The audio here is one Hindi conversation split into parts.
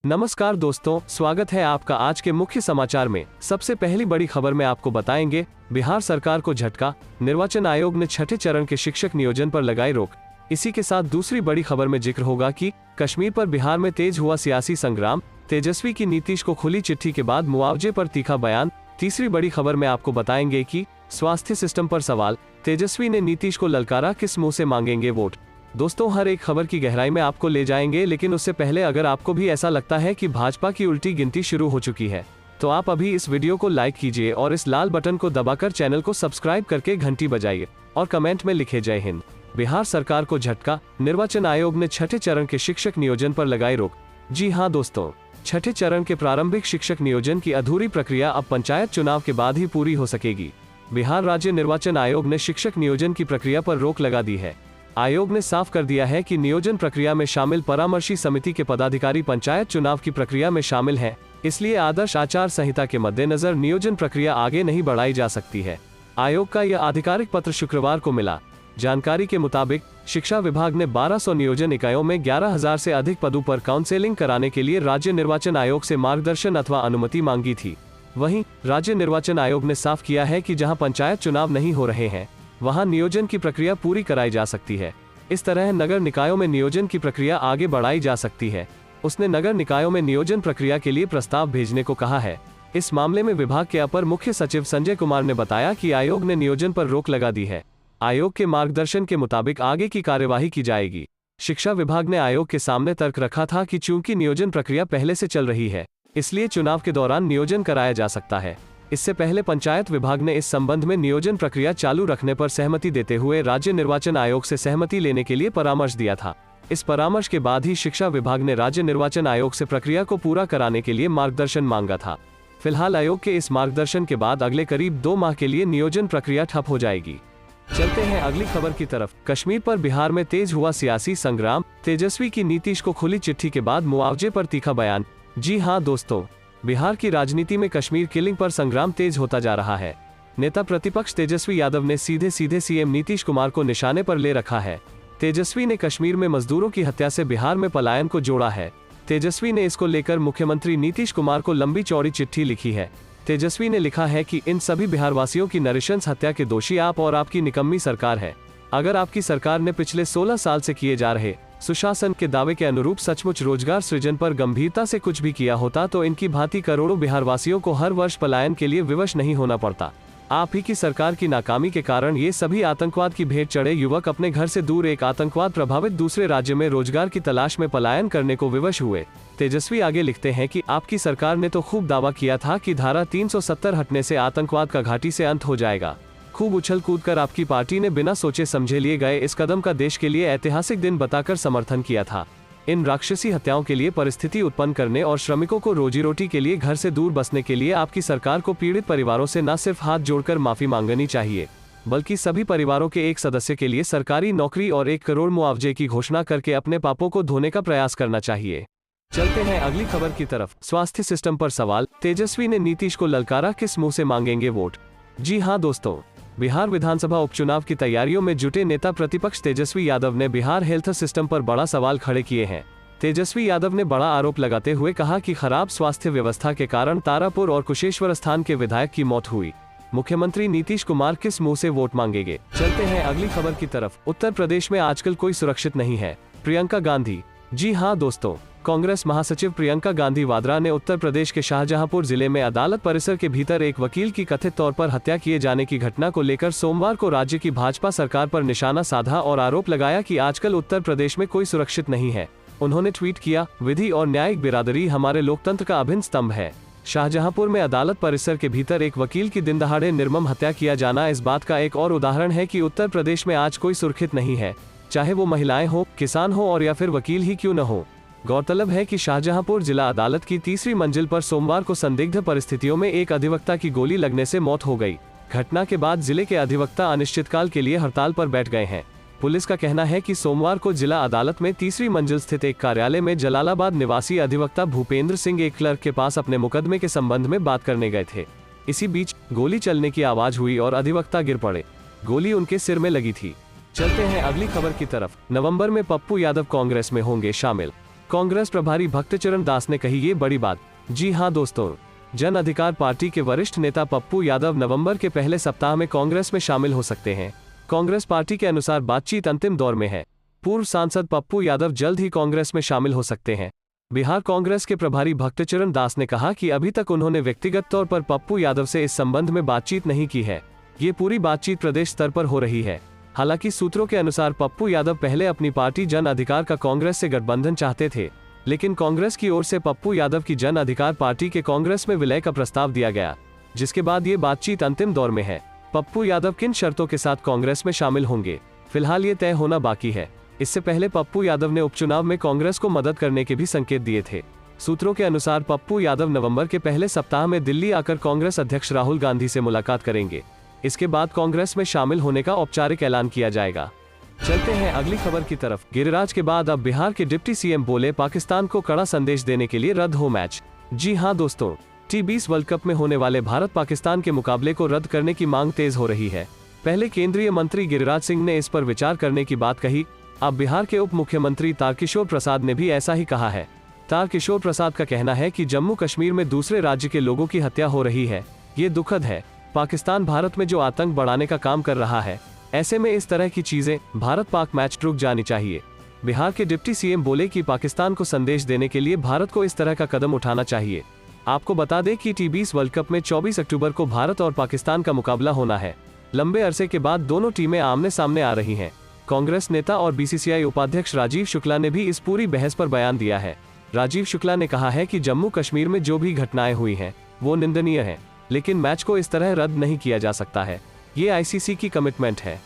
नमस्कार दोस्तों, स्वागत है आपका आज के मुख्य समाचार में। सबसे पहली बड़ी खबर में आपको बताएंगे, बिहार सरकार को झटका, निर्वाचन आयोग ने छठे चरण के शिक्षक नियोजन पर लगाई रोक। इसी के साथ दूसरी बड़ी खबर में जिक्र होगा कि कश्मीर पर बिहार में तेज हुआ सियासी संग्राम, तेजस्वी की नीतीश को खुली चिट्ठी के बाद मुआवजे पर तीखा बयान। तीसरी बड़ी खबर में आपको बताएंगे कि स्वास्थ्य सिस्टम पर सवाल, तेजस्वी ने नीतीश को ललकारा, किस मुंह से मांगेंगे वोट। दोस्तों, हर एक खबर की गहराई में आपको ले जाएंगे, लेकिन उससे पहले अगर आपको भी ऐसा लगता है कि भाजपा की उल्टी गिनती शुरू हो चुकी है, तो आप अभी इस वीडियो को लाइक कीजिए और इस लाल बटन को दबाकर चैनल को सब्सक्राइब करके घंटी बजाइए और कमेंट में लिखे जय हिंद। बिहार सरकार को झटका, निर्वाचन आयोग ने छठे चरण के शिक्षक नियोजन पर लगाई रोक। जी हाँ दोस्तों, छठे चरण के प्रारंभिक शिक्षक नियोजन की अधूरी प्रक्रिया अब पंचायत चुनाव के बाद ही पूरी हो सकेगी। बिहार राज्य निर्वाचन आयोग ने शिक्षक नियोजन की प्रक्रिया पर रोक लगा दी है। आयोग ने साफ कर दिया है कि नियोजन प्रक्रिया में शामिल परामर्शी समिति के पदाधिकारी पंचायत चुनाव की प्रक्रिया में शामिल हैं, इसलिए आदर्श आचार संहिता के मद्देनजर नियोजन प्रक्रिया आगे नहीं बढ़ाई जा सकती है। आयोग का यह आधिकारिक पत्र शुक्रवार को मिला। जानकारी के मुताबिक शिक्षा विभाग ने 1200 नियोजन इकाइयों में 11,000 से अधिक पदों पर काउंसलिंग कराने के लिए राज्य निर्वाचन आयोग से मार्गदर्शन अथवा अनुमति मांगी थी। वहीं राज्य निर्वाचन आयोग ने साफ किया है कि जहां पंचायत चुनाव नहीं हो रहे हैं, वहां नियोजन की प्रक्रिया पूरी कराई जा सकती है। इस तरह नगर निकायों में नियोजन की प्रक्रिया आगे बढ़ाई जा सकती है। उसने नगर निकायों में नियोजन प्रक्रिया के लिए प्रस्ताव भेजने को कहा है। इस मामले में विभाग के अपर मुख्य सचिव संजय कुमार ने बताया कि आयोग ने नियोजन पर रोक लगा दी है। आयोग के मार्गदर्शन के मुताबिक आगे की कार्यवाही की जाएगी। शिक्षा विभाग ने आयोग के सामने तर्क रखा था कि चूंकि नियोजन प्रक्रिया पहले से चल रही है, इसलिए चुनाव के दौरान नियोजन कराया जा सकता है। इससे पहले पंचायत विभाग ने इस संबंध में नियोजन प्रक्रिया चालू रखने पर सहमति देते हुए राज्य निर्वाचन आयोग से सहमति लेने के लिए परामर्श दिया था। इस परामर्श के बाद ही शिक्षा विभाग ने राज्य निर्वाचन आयोग से प्रक्रिया को पूरा कराने के लिए मार्गदर्शन मांगा था। फिलहाल आयोग के इस मार्गदर्शन के बाद अगले करीब 2 माह के लिए नियोजन प्रक्रिया ठप हो जाएगी। चलते हैं अगली खबर की तरफ। कश्मीर पर बिहार में तेज हुआ सियासी संग्राम, तेजस्वी की नीतीश को खुली चिट्ठी के बाद मुआवजे पर तीखा बयान। जी हाँ दोस्तों, बिहार की राजनीति में कश्मीर किलिंग पर संग्राम तेज होता जा रहा है। नेता प्रतिपक्ष तेजस्वी यादव ने सीधे सीधे सीएम नीतीश कुमार को निशाने पर ले रखा है। तेजस्वी ने कश्मीर में मजदूरों की हत्या से बिहार में पलायन को जोड़ा है। तेजस्वी ने इसको लेकर मुख्यमंत्री नीतीश कुमार को लंबी चौड़ी चिट्ठी लिखी है। तेजस्वी ने लिखा है कि इन सभी बिहारवासियों की नृशंस हत्या के दोषी आप और आपकी निकम्मी सरकार है। अगर आपकी सरकार ने पिछले 16 साल से किए जा रहे सुशासन के दावे के अनुरूप सचमुच रोजगार सृजन पर गंभीरता से कुछ भी किया होता, तो इनकी भांति करोड़ों बिहारवासियों को हर वर्ष पलायन के लिए विवश नहीं होना पड़ता। आप ही की सरकार की नाकामी के कारण ये सभी आतंकवाद की भेंट चढ़े युवक अपने घर से दूर एक आतंकवाद प्रभावित दूसरे राज्य में रोजगार की तलाश में पलायन करने को विवश हुए। तेजस्वी आगे लिखते हैं कि आपकी सरकार ने तो खूब दावा किया था कि धारा 370 हटने से आतंकवाद का घाटी से अंत हो जाएगा। खूब उछल कूद कर आपकी पार्टी ने बिना सोचे समझे लिए गए इस कदम का देश के लिए ऐतिहासिक दिन बताकर समर्थन किया था। इन राक्षसी हत्याओं के लिए परिस्थिति उत्पन्न करने और श्रमिकों को रोजी रोटी के लिए घर से दूर बसने के लिए आपकी सरकार को पीड़ित परिवारों से न सिर्फ हाथ जोड़कर माफी मांगनी चाहिए, बल्कि सभी परिवारों के एक सदस्य के लिए सरकारी नौकरी और 1 करोड़ मुआवजे की घोषणा करके अपने पापों को धोने का प्रयास करना चाहिए। चलते हैं अगली खबर की तरफ। स्वास्थ्य सिस्टम पर सवाल, तेजस्वी ने नीतीश को ललकारा, किस मुंह से मांगेंगे वोट। जी हाँ दोस्तों, बिहार विधानसभा उपचुनाव की तैयारियों में जुटे नेता प्रतिपक्ष तेजस्वी यादव ने बिहार हेल्थ सिस्टम पर बड़ा सवाल खड़े किए हैं। तेजस्वी यादव ने बड़ा आरोप लगाते हुए कहा कि खराब स्वास्थ्य व्यवस्था के कारण तारापुर और कुशेश्वर स्थान के विधायक की मौत हुई। मुख्यमंत्री नीतीश कुमार किस मुंह से वोट मांगेंगे। चलते हैं अगली खबर की तरफ। उत्तर प्रदेश में आजकल कोई सुरक्षित नहीं है, प्रियंका गांधी। जी हाँ दोस्तों, कांग्रेस महासचिव प्रियंका गांधी वाड्रा ने उत्तर प्रदेश के शाहजहांपुर जिले में अदालत परिसर के भीतर एक वकील की कथित तौर पर हत्या किए जाने की घटना को लेकर सोमवार को राज्य की भाजपा सरकार पर निशाना साधा और आरोप लगाया कि आजकल उत्तर प्रदेश में कोई सुरक्षित नहीं है। उन्होंने ट्वीट किया, विधि और न्यायिक बिरादरी हमारे लोकतंत्र का अभिन्न स्तंभ है। शाहजहांपुर में अदालत परिसर के भीतर एक वकील की दिन दहाड़े निर्मम हत्या किया जाना इस बात का एक और उदाहरण है कि उत्तर प्रदेश में आज कोई सुरक्षित नहीं है, चाहे वो महिलाएं हो, किसान हो और या फिर वकील ही क्यों न हो। गौरतलब है कि शाहजहांपुर जिला अदालत की 3री मंजिल पर सोमवार को संदिग्ध परिस्थितियों में एक अधिवक्ता की गोली लगने से मौत हो गई। घटना के बाद जिले के अधिवक्ता अनिश्चितकाल के लिए हड़ताल पर बैठ गए हैं। पुलिस का कहना है कि सोमवार को जिला अदालत में 3री मंजिल स्थित एक कार्यालय में जलालाबाद निवासी अधिवक्ता भूपेंद्र सिंह एक क्लर्क के पास अपने मुकदमे के संबंध में बात करने गए थे। इसी बीच गोली चलने की आवाज हुई और अधिवक्ता गिर पड़े। गोली उनके सिर में लगी थी। चलते हैं अगली खबर की तरफ। नवंबर में पप्पू यादव कांग्रेस में होंगे शामिल। कांग्रेस प्रभारी भक्तचरण दास ने कही ये बड़ी बात। जी हां दोस्तों, जन अधिकार पार्टी के वरिष्ठ नेता पप्पू यादव नवंबर के पहले सप्ताह में कांग्रेस में शामिल हो सकते हैं। कांग्रेस पार्टी के अनुसार बातचीत अंतिम दौर में है। पूर्व सांसद पप्पू यादव जल्द ही कांग्रेस में शामिल हो सकते हैं। बिहार कांग्रेस के प्रभारी भक्तचरण दास ने कहा कि अभी तक उन्होंने व्यक्तिगत तौर पर पप्पू यादव से इस संबंध में बातचीत नहीं की है। ये पूरी बातचीत प्रदेश स्तर पर हो रही है। हालांकि सूत्रों के अनुसार पप्पू यादव पहले अपनी पार्टी जन अधिकार का कांग्रेस से गठबंधन चाहते थे, लेकिन कांग्रेस की ओर से पप्पू यादव की जन अधिकार पार्टी के कांग्रेस में विलय का प्रस्ताव दिया गया, जिसके बाद ये बातचीत अंतिम दौर में है। पप्पू यादव किन शर्तों के साथ कांग्रेस में शामिल होंगे, फिलहाल ये तय होना बाकी है। इससे पहले पप्पू यादव ने उपचुनाव में कांग्रेस को मदद करने के भी संकेत दिए थे। सूत्रों के अनुसार पप्पू यादव नवंबर के पहले सप्ताह में दिल्ली आकर कांग्रेस अध्यक्ष राहुल गांधी से मुलाकात करेंगे। इसके बाद कांग्रेस में शामिल होने का औपचारिक ऐलान किया जाएगा। चलते हैं अगली खबर की तरफ। गिरिराज के बाद अब बिहार के डिप्टी सीएम बोले पाकिस्तान को कड़ा संदेश देने के लिए रद्द हो मैच। जी हां दोस्तों, T20 वर्ल्ड कप में होने वाले भारत पाकिस्तान के मुकाबले को रद्द करने की मांग तेज हो रही है। पहले केंद्रीय मंत्री गिरिराज सिंह ने इस पर विचार करने की बात कही। अब बिहार के उप मुख्यमंत्री तारकिशोर प्रसाद ने भी ऐसा ही कहा है। तारकिशोर प्रसाद का कहना है कि जम्मू कश्मीर में दूसरे राज्य के लोगों की हत्या हो रही है, ये दुखद है। पाकिस्तान भारत में जो आतंक बढ़ाने का काम कर रहा है, ऐसे में इस तरह की चीजें भारत पाक मैच रुक जानी चाहिए। बिहार के डिप्टी सीएम बोले कि पाकिस्तान को संदेश देने के लिए भारत को इस तरह का कदम उठाना चाहिए। आपको बता दें कि T20 वर्ल्ड कप में 24 अक्टूबर को भारत और पाकिस्तान का मुकाबला होना है। लंबे अरसे के बाद दोनों टीमें आमने सामने आ रही हैं। कांग्रेस नेता और BCCI उपाध्यक्ष राजीव शुक्ला ने भी इस पूरी बहस पर बयान दिया है। राजीव शुक्ला ने कहा है कि जम्मू कश्मीर में जो भी घटनाएं हुई हैं, वो निंदनीय है, लेकिन मैच को इस तरह रद्द नहीं किया जा सकता है। ये ICC की कमिटमेंट है।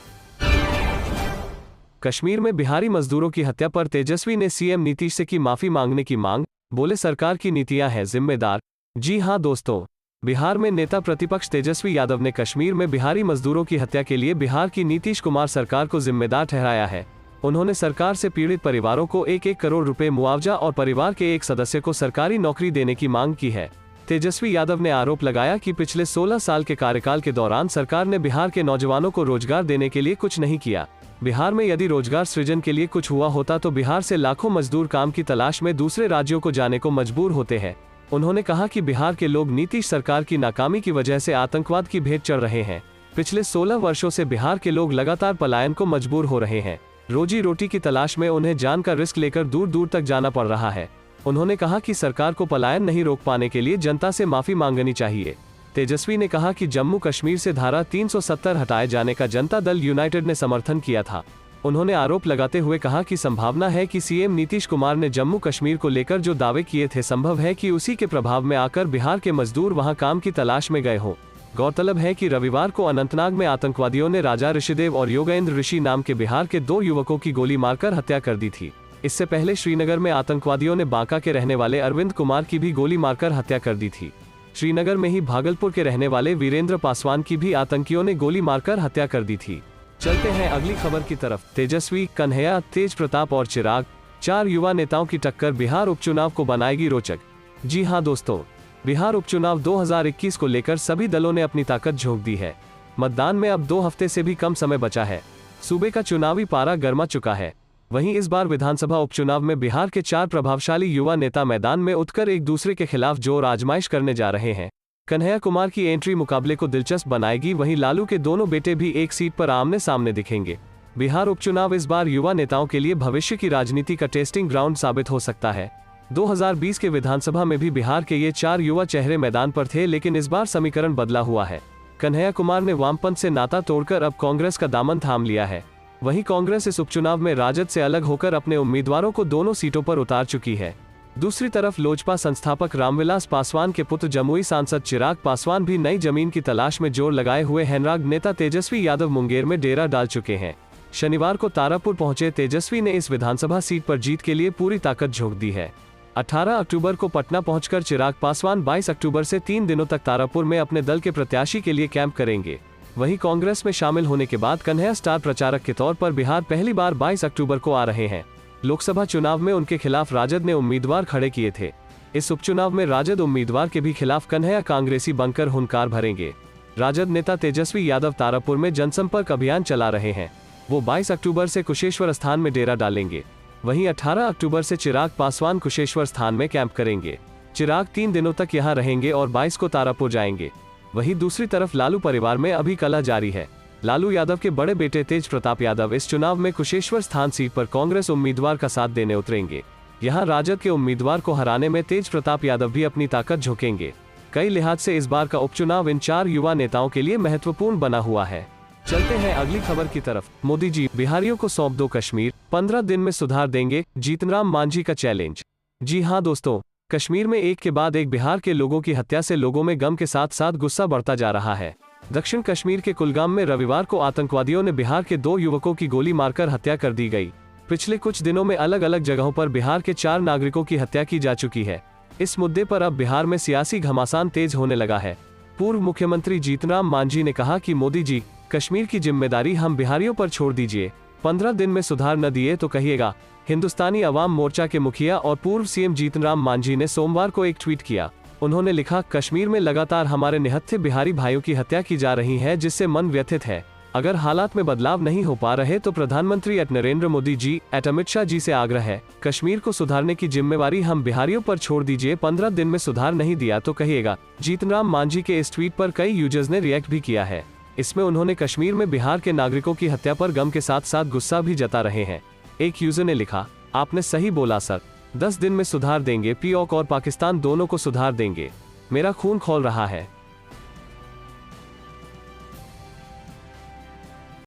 कश्मीर में बिहारी मजदूरों की हत्या पर तेजस्वी ने CM नीतीश से की माफी मांगने की मांग, बोले सरकार की नीतियां हैं जिम्मेदार। जी हां दोस्तों, बिहार में नेता प्रतिपक्ष तेजस्वी यादव ने कश्मीर में बिहारी मजदूरों की हत्या के लिए बिहार की नीतीश कुमार सरकार को जिम्मेदार ठहराया है। उन्होंने सरकार से पीड़ित परिवारों को 1-1 करोड़ रुपए मुआवजा और परिवार के एक सदस्य को सरकारी नौकरी देने की मांग की है। तेजस्वी यादव ने आरोप लगाया कि पिछले 16 साल के कार्यकाल के दौरान सरकार ने बिहार के नौजवानों को रोजगार देने के लिए कुछ नहीं किया। बिहार में यदि रोजगार सृजन के लिए कुछ हुआ होता तो बिहार से लाखों मजदूर काम की तलाश में दूसरे राज्यों को जाने को मजबूर होते हैं। उन्होंने कहा कि बिहार के लोग नीतीश सरकार की नाकामी की वजह से आतंकवाद की भेंट चढ़ रहे हैं। पिछले 16 वर्षों से बिहार के लोग लगातार पलायन को मजबूर हो रहे हैं। रोजी रोटी की तलाश में उन्हें जान का रिस्क लेकर दूर दूर तक जाना पड़ रहा है। उन्होंने कहा कि सरकार को पलायन नहीं रोक पाने के लिए जनता से माफी मांगनी चाहिए। तेजस्वी ने कहा कि जम्मू कश्मीर से धारा 370 हटाए जाने का जनता दल यूनाइटेड ने समर्थन किया था। उन्होंने आरोप लगाते हुए कहा कि संभावना है कि CM नीतीश कुमार ने जम्मू कश्मीर को लेकर जो दावे किए थे, संभव है कि उसी के प्रभाव में आकर बिहार के मजदूर वहां काम की तलाश में गए हों। गौरतलब है कि रविवार को अनंतनाग में आतंकवादियों ने राजा ऋषिदेव और योगेंद्र ऋषि नाम के बिहार के 2 युवकों की गोली मारकर हत्या कर दी थी। इससे पहले श्रीनगर में आतंकवादियों ने बांका के रहने वाले अरविंद कुमार की भी गोली मारकर हत्या कर दी थी। श्रीनगर में ही भागलपुर के रहने वाले वीरेंद्र पासवान की भी आतंकियों ने गोली मारकर हत्या कर दी थी। चलते हैं अगली खबर की तरफ। तेजस्वी, कन्हैया, तेज प्रताप और चिराग, 4 युवा नेताओं की टक्कर बिहार उपचुनाव को बनाएगी रोचक। जी हां दोस्तों, बिहार उपचुनाव 2021 को लेकर सभी दलों ने अपनी ताकत झोंक दी है। मतदान में अब 2 हफ्ते से भी कम समय बचा है। सूबे का चुनावी पारा गर्मा चुका है। वहीं इस बार विधानसभा उपचुनाव में बिहार के 4 प्रभावशाली युवा नेता मैदान में उतरकर एक दूसरे के खिलाफ जोर आजमाइश करने जा रहे हैं। कन्हैया कुमार की एंट्री मुकाबले को दिलचस्प बनाएगी। वहीं लालू के दोनों बेटे भी एक सीट पर आमने सामने दिखेंगे। बिहार उपचुनाव इस बार युवा नेताओं के लिए भविष्य की राजनीति का टेस्टिंग ग्राउंड साबित हो सकता है। 2020 के विधानसभा में भी बिहार के ये 4 युवा चेहरे मैदान पर थे, लेकिन इस बार समीकरण बदला हुआ है। कन्हैया कुमार ने वामपंथ से नाता तोड़कर अब कांग्रेस का दामन थाम लिया है। वहीं कांग्रेस इस उपचुनाव में राजद से अलग होकर अपने उम्मीदवारों को दोनों सीटों पर उतार चुकी है। दूसरी तरफ लोजपा संस्थापक रामविलास पासवान के पुत्र जमुई सांसद चिराग पासवान भी नई जमीन की तलाश में जोर लगाए हुए हैं। नेता तेजस्वी यादव मुंगेर में डेरा डाल चुके हैं। शनिवार को तारापुर पहुंचे तेजस्वी ने इस विधानसभा सीट पर जीत के लिए पूरी ताकत झोंक दी है। 18 अक्टूबर को पटना पहुंचकर चिराग पासवान 22 अक्टूबर से 3 दिनों तक तारापुर में अपने दल के प्रत्याशी के लिए कैंप करेंगे। वहीं कांग्रेस में शामिल होने के बाद कन्हैया स्टार प्रचारक के तौर पर बिहार पहली बार 22 अक्टूबर को आ रहे हैं। लोकसभा चुनाव में उनके खिलाफ राजद ने उम्मीदवार खड़े किए थे। इस उपचुनाव में राजद उम्मीदवार के भी खिलाफ कन्हैया कांग्रेसी बनकर हुंकार भरेंगे। राजद नेता तेजस्वी यादव तारापुर में जनसंपर्क अभियान चला रहे हैं। वो 22 अक्टूबर से कुशेश्वर स्थान में डेरा डालेंगे। वहीं 18 अक्टूबर से चिराग पासवान कुशेश्वर स्थान में कैंप करेंगे। चिराग 3 दिनों तक यहां रहेंगे और 22 को तारापुर जाएंगे। वहीं दूसरी तरफ लालू परिवार में अभी कलह जारी है। लालू यादव के बड़े बेटे तेज प्रताप यादव इस चुनाव में कुशेश्वर स्थान सीट पर कांग्रेस उम्मीदवार का साथ देने उतरेंगे। यहां राजद के उम्मीदवार को हराने में तेज प्रताप यादव भी अपनी ताकत झोंकेंगे। कई लिहाज से इस बार का उपचुनाव इन 4 युवा नेताओं के लिए महत्वपूर्ण बना हुआ है। चलते हैं अगली खबर की तरफ। मोदी जी बिहारियों को सौंप दो कश्मीर, 15 दिन में सुधार देंगे, जीतनराम मांझी का चैलेंज। जी हां दोस्तों, कश्मीर में एक के बाद एक बिहार के लोगों की हत्या से लोगों में गम के साथ साथ गुस्सा बढ़ता जा रहा है। दक्षिण कश्मीर के कुलगाम में रविवार को आतंकवादियों ने बिहार के 2 युवकों की गोली मारकर हत्या कर दी गई। पिछले कुछ दिनों में अलग अलग जगहों पर बिहार के 4 नागरिकों की हत्या की जा चुकी है। इस मुद्दे पर अब बिहार में सियासी घमासान तेज होने लगा है। पूर्व मुख्यमंत्री जीतनराम मांझी ने कहा कि मोदी जी, कश्मीर की जिम्मेदारी हम बिहारियों पर छोड़ दीजिए। 15 दिन में सुधार न दिए तो कहिएगा। हिंदुस्तानी अवाम मोर्चा के मुखिया और पूर्व सीएम जीतनराम मांझी ने सोमवार को एक ट्वीट किया। उन्होंने लिखा, कश्मीर में लगातार हमारे निहत्थे बिहारी भाइयों की हत्या की जा रही है, जिससे मन व्यथित है। अगर हालात में बदलाव नहीं हो पा रहे तो प्रधानमंत्री नरेंद्र मोदी जी, अमित शाह जी से आग्रह है, कश्मीर को सुधारने की जिम्मेवारी हम बिहारियों पर छोड़ दीजिए। 15 दिन में सुधार नहीं दिया तो कहिएगा। जीतनराम मांझी के इस ट्वीट पर कई यूजर्स ने रिएक्ट भी किया है। इसमें उन्होंने कश्मीर में बिहार के नागरिकों की हत्या पर गम के साथ साथ गुस्सा भी जता रहे हैं। एक यूजर ने लिखा, आपने सही बोला सर, 10 दिन में सुधार देंगे, पीओक और पाकिस्तान दोनों को सुधार देंगे। मेरा खून खौल रहा है।